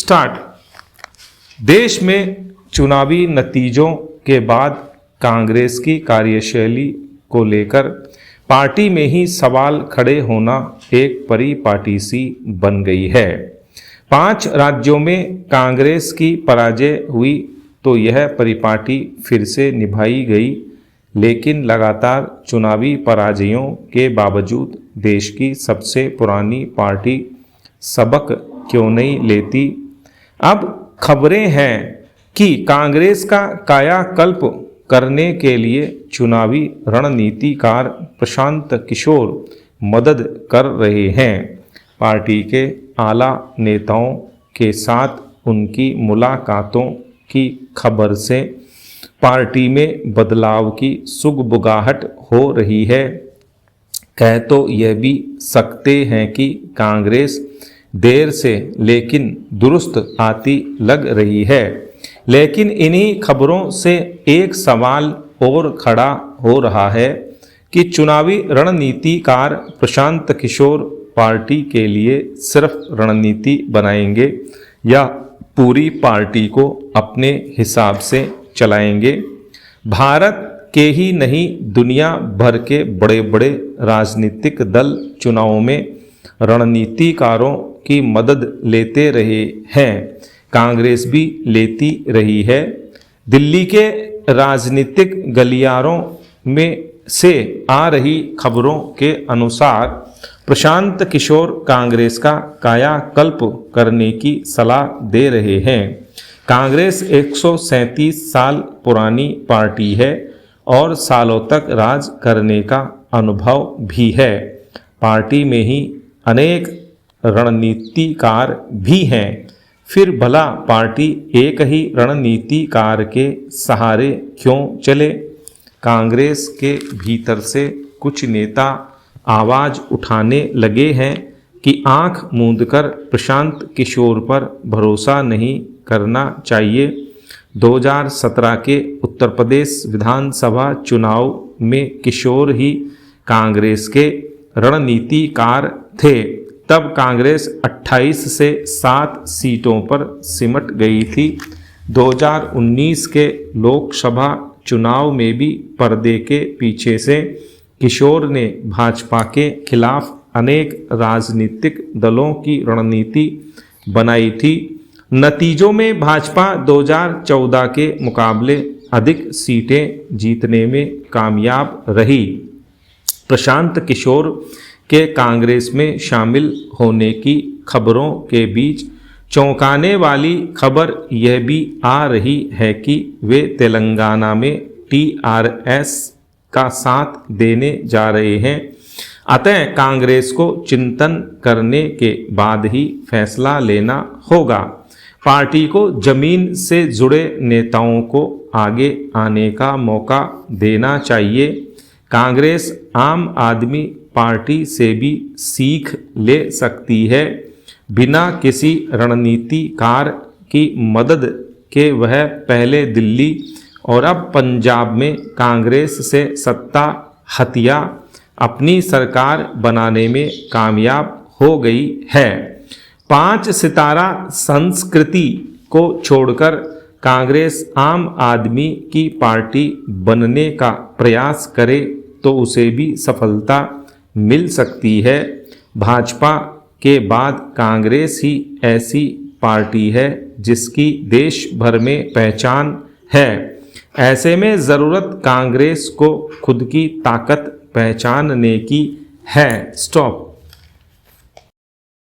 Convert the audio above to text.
Start. देश में चुनावी नतीजों के बाद कांग्रेस की कार्यशैली को लेकर पार्टी में ही सवाल खड़े होना एक परिपाटी सी बन गई है। 5 राज्यों में कांग्रेस की पराजय हुई तो यह परिपाटी फिर से निभाई गई, लेकिन लगातार चुनावी पराजयों के बावजूद देश की सबसे पुरानी पार्टी सबक क्यों नहीं लेती। अब खबरें हैं कि कांग्रेस का कायाकल्प करने के लिए चुनावी रणनीतिकार प्रशांत किशोर मदद कर रहे हैं। पार्टी के आला नेताओं के साथ उनकी मुलाकातों की खबर से पार्टी में बदलाव की सुगबुगाहट हो रही है। कह तो यह भी सकते हैं कि कांग्रेस देर से लेकिन दुरुस्त आती लग रही है। लेकिन इन्हीं खबरों से एक सवाल और खड़ा हो रहा है कि चुनावी रणनीतिकार प्रशांत किशोर पार्टी के लिए सिर्फ रणनीति बनाएंगे या पूरी पार्टी को अपने हिसाब से चलाएंगे। भारत के ही नहीं, दुनिया भर के बड़े बड़े राजनीतिक दल चुनावों में रणनीतिकारों की मदद लेते रहे हैं। कांग्रेस भी लेती रही है। दिल्ली के राजनीतिक गलियारों में से आ रही खबरों के अनुसार प्रशांत किशोर कांग्रेस का कायाकल्प करने की सलाह दे रहे हैं। कांग्रेस 137 साल पुरानी पार्टी है और सालों तक राज करने का अनुभव भी है। पार्टी में ही अनेक रणनीतिकार भी हैं। फिर भला पार्टी एक ही रणनीतिकार के सहारे क्यों चले। कांग्रेस के भीतर से कुछ नेता आवाज उठाने लगे हैं कि आंख मूंदकर प्रशांत किशोर पर भरोसा नहीं करना चाहिए। 2017 के उत्तर प्रदेश विधानसभा चुनाव में किशोर ही कांग्रेस के रणनीतिकार थे। तब कांग्रेस 28 से 7 सीटों पर सिमट गई थी। 2019 के लोकसभा चुनाव में भी पर्दे के पीछे से किशोर ने भाजपा के खिलाफ अनेक राजनीतिक दलों की रणनीति बनाई थी। नतीजों में भाजपा 2014 के मुकाबले अधिक सीटें जीतने में कामयाब रही। प्रशांत किशोर के कांग्रेस में शामिल होने की खबरों के बीच चौंकाने वाली खबर यह भी आ रही है कि वे तेलंगाना में टीआरएस का साथ देने जा रहे हैं। अतः कांग्रेस को चिंतन करने के बाद ही फैसला लेना होगा। पार्टी को जमीन से जुड़े नेताओं को आगे आने का मौका देना चाहिए। कांग्रेस आम आदमी पार्टी से भी सीख ले सकती है। बिना किसी रणनीतिकार की मदद के वह पहले दिल्ली और अब पंजाब में कांग्रेस से सत्ता हथिया अपनी सरकार बनाने में कामयाब हो गई है। 5 सितारा संस्कृति को छोड़कर कांग्रेस आम आदमी की पार्टी बनने का प्रयास करे तो उसे भी सफलता मिल सकती है। भाजपा के बाद कांग्रेस ही ऐसी पार्टी है जिसकी देश भर में पहचान है। ऐसे में ज़रूरत कांग्रेस को खुद की ताकत पहचानने की है। स्टॉप।